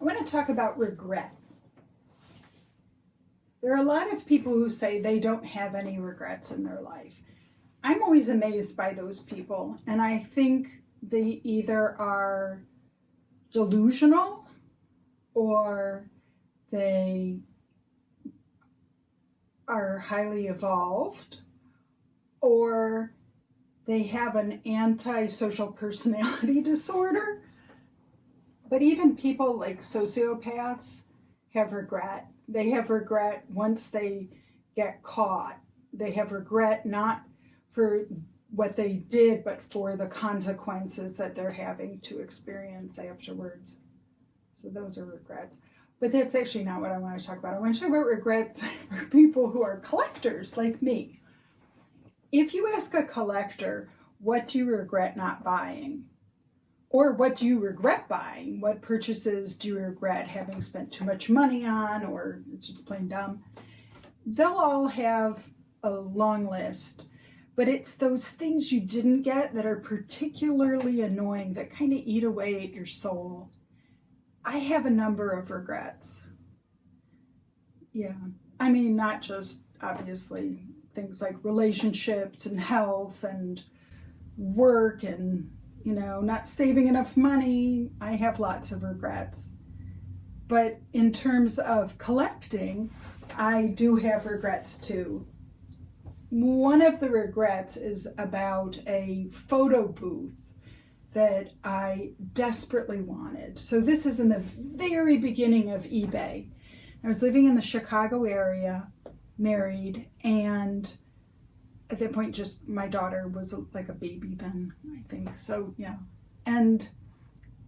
I want to talk about regret. There are a lot of people who say they don't have any regrets in their life. I'm always amazed by those people, and I think they either are delusional or they are highly evolved, or they have an antisocial personality disorder. But even people like sociopaths have regret. They have regret once they get caught. They have regret not for what they did, but for the consequences that they're having to experience afterwards. So those are regrets. But that's actually not what I want to talk about. I want to talk about regrets for people who are collectors like me. If you ask a collector, what do you regret not buying? Or what do you regret buying? What purchases do you regret having spent too much money on, or it's just plain dumb? They'll all have a long list, but it's those things you didn't get that are particularly annoying, that kind of eat away at your soul. I have a number of regrets. Yeah, I mean, not just obviously things like relationships and health and work and not saving enough money. I have lots of regrets. But in terms of collecting, I do have regrets too. One of the regrets is about a photo booth that I desperately wanted. So this is in the very beginning of eBay. I was living in the Chicago area, married, and at that point, just my daughter was like a baby then, I think. So, yeah. And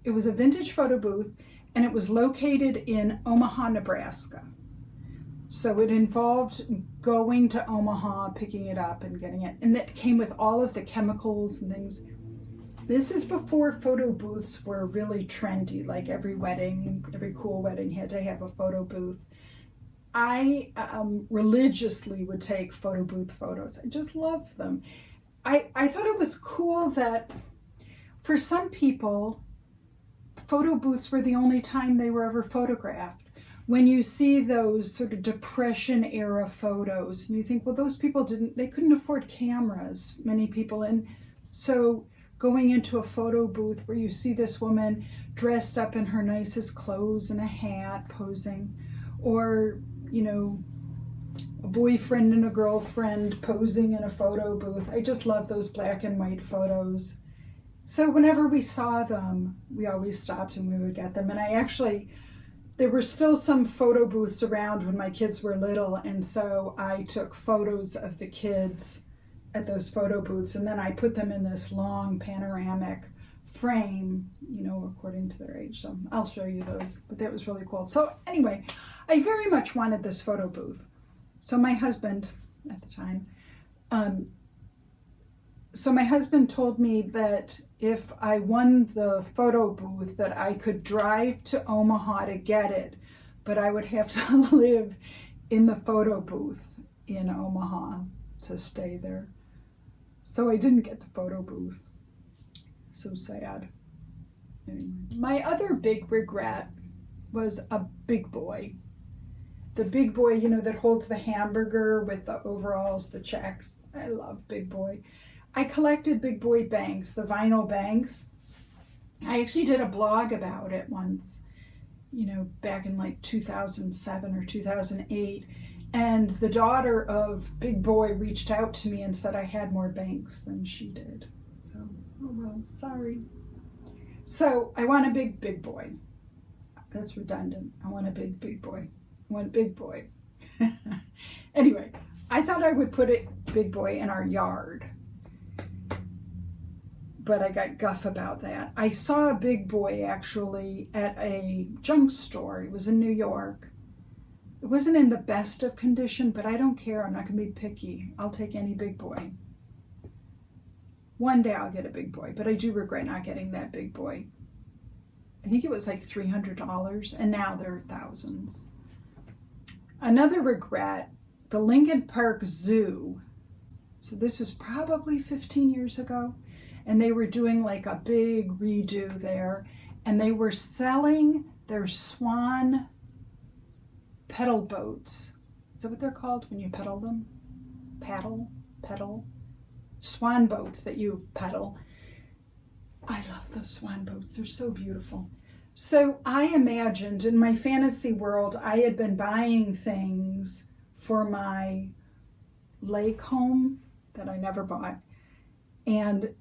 it was a vintage photo booth, and it was located in Omaha, Nebraska. So it involved going to Omaha, picking it up and getting it. And that came with all of the chemicals and things. This is before photo booths were really trendy. Like every wedding, every cool wedding had to have a photo booth. I religiously would take photo booth photos. I just love them. I thought it was cool that for some people, photo booths were the only time they were ever photographed. When you see those sort of Depression era photos, and you think, well, those people they couldn't afford cameras, many people. And so going into a photo booth where you see this woman dressed up in her nicest clothes and a hat posing, or a boyfriend and a girlfriend posing in a photo booth. I just love those black and white photos. So whenever we saw them, we always stopped and we would get them. And there were still some photo booths around when my kids were little, and so I took photos of the kids at those photo booths, and then I put them in this long panoramic frame, according to their age. So I'll show you those, but that was really cool. So anyway, I very much wanted this photo booth. So my husband at the time, told me that if I won the photo booth that I could drive to Omaha to get it, but I would have to live in the photo booth in Omaha to stay there. So I didn't get the photo booth. So sad. Anyway, my other big regret was a big boy. The big boy, that holds the hamburger with the overalls, the checks. I love big boy. I collected big boy banks, the vinyl banks. I actually did a blog about it once, back in like 2007 or 2008. And the daughter of Big Boy reached out to me and said I had more banks than she did. So, oh well, sorry. So I want a big boy. That's redundant. I want a big boy. I want big boy. Anyway, I thought I would put it big boy in our yard, but I got guff about that. I saw a big boy actually at a junk store. It was in New York. It wasn't in the best of condition, but I don't care. I'm not going to be picky. I'll take any big boy. One day I'll get a big boy, but I do regret not getting that big boy. I think it was like $300, and now there are thousands. Another regret, the Lincoln Park Zoo. So this was probably 15 years ago, and they were doing like a big redo there, and they were selling They're Swan pedal boats. Is that what they're called when you pedal them? Pedal. Swan boats that you pedal. I love those swan boats. They're so beautiful. So I imagined in my fantasy world, I had been buying things for my lake home that I never bought. And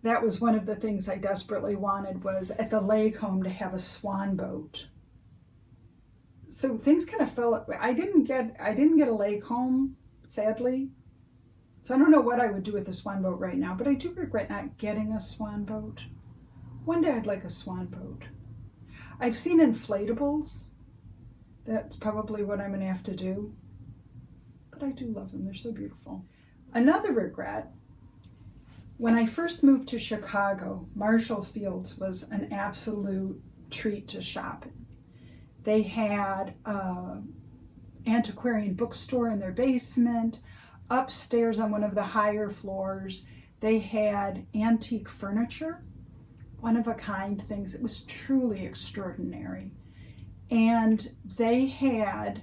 that was one of the things I desperately wanted, was at the lake home to have a swan boat. So things kind of fell. I didn't get a lake home, sadly. So I don't know what I would do with a swan boat right now, but I do regret not getting a swan boat. One day I'd like a swan boat. I've seen inflatables. That's probably what I'm going to have to do. But I do love them. They're so beautiful. Another regret, when I first moved to Chicago, Marshall Fields was an absolute treat to shop in. They had an antiquarian bookstore in their basement. Upstairs on one of the higher floors, they had antique furniture, one-of-a-kind things. It was truly extraordinary. And they had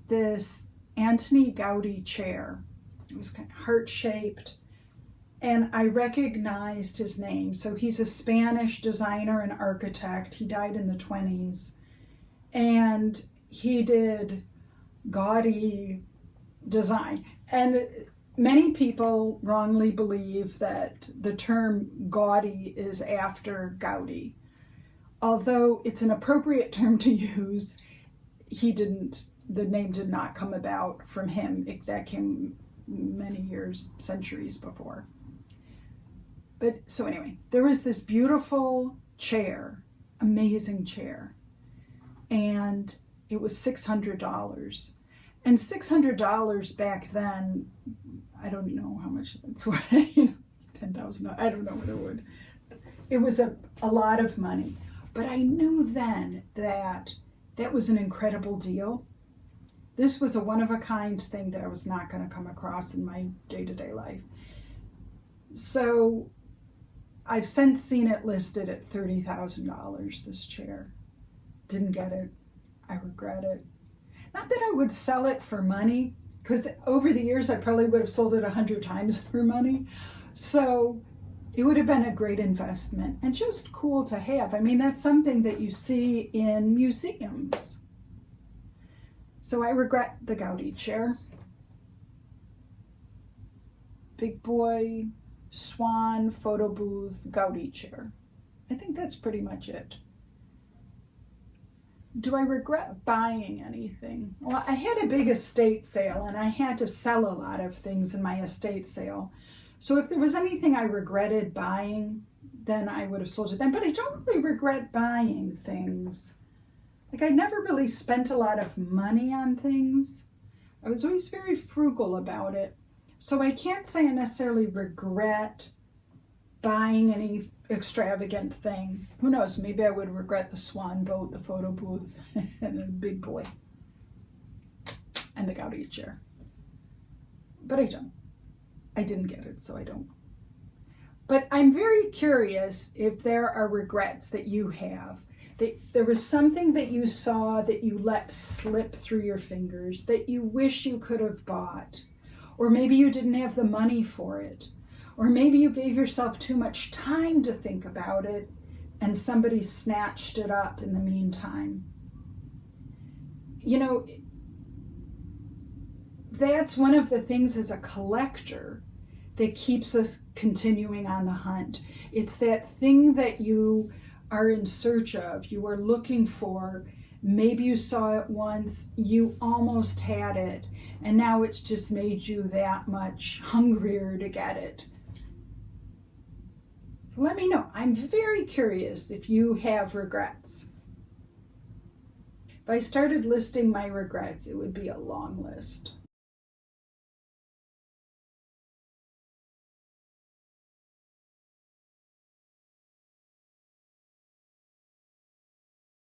this Antoni Gaudi chair. It was kind of heart-shaped. And I recognized his name. So he's a Spanish designer and architect. He died in the 1920s. And he did Gaudi design. And many people wrongly believe that the term Gaudi is after Gaudi. Although it's an appropriate term to use, the name did not come about from him. That came many years, centuries before. But so anyway, there was this beautiful chair, amazing chair, and it was $600. And $600 back then, I don't know how much that's worth, $10,000, I don't know what it would. It was a lot of money. But I knew then that was an incredible deal. This was a one-of-a-kind thing that I was not going to come across in my day-to-day life. So I've since seen it listed at $30,000, this chair. Didn't get it. I regret it. Not that I would sell it for money, because over the years I probably would have sold it 100 times for money. So it would have been a great investment and just cool to have. I mean, that's something that you see in museums. So I regret the Gaudi chair. Big boy, Swan, photo booth, Gaudi chair. I think that's pretty much it. Do I regret buying anything? Well, I had a big estate sale and I had to sell a lot of things in my estate sale. So if there was anything I regretted buying, then I would have sold it then. But I don't really regret buying things. Like, I never really spent a lot of money on things. I was always very frugal about it. So I can't say I necessarily regret buying any extravagant thing. Who knows, maybe I would regret the swan boat, the photo booth, and the big boy, and the Gaudi chair. But I don't. I didn't get it, so I don't. But I'm very curious if there are regrets that you have. That there was something that you saw that you let slip through your fingers, that you wish you could have bought. Or maybe you didn't have the money for it. Or maybe you gave yourself too much time to think about it and somebody snatched it up in the meantime. That's one of the things as a collector that keeps us continuing on the hunt. It's that thing that you are in search of, you are looking for. Maybe you saw it once, you almost had it, and now it's just made you that much hungrier to get it. So let me know. I'm very curious if you have regrets. If I started listing my regrets, it would be a long list.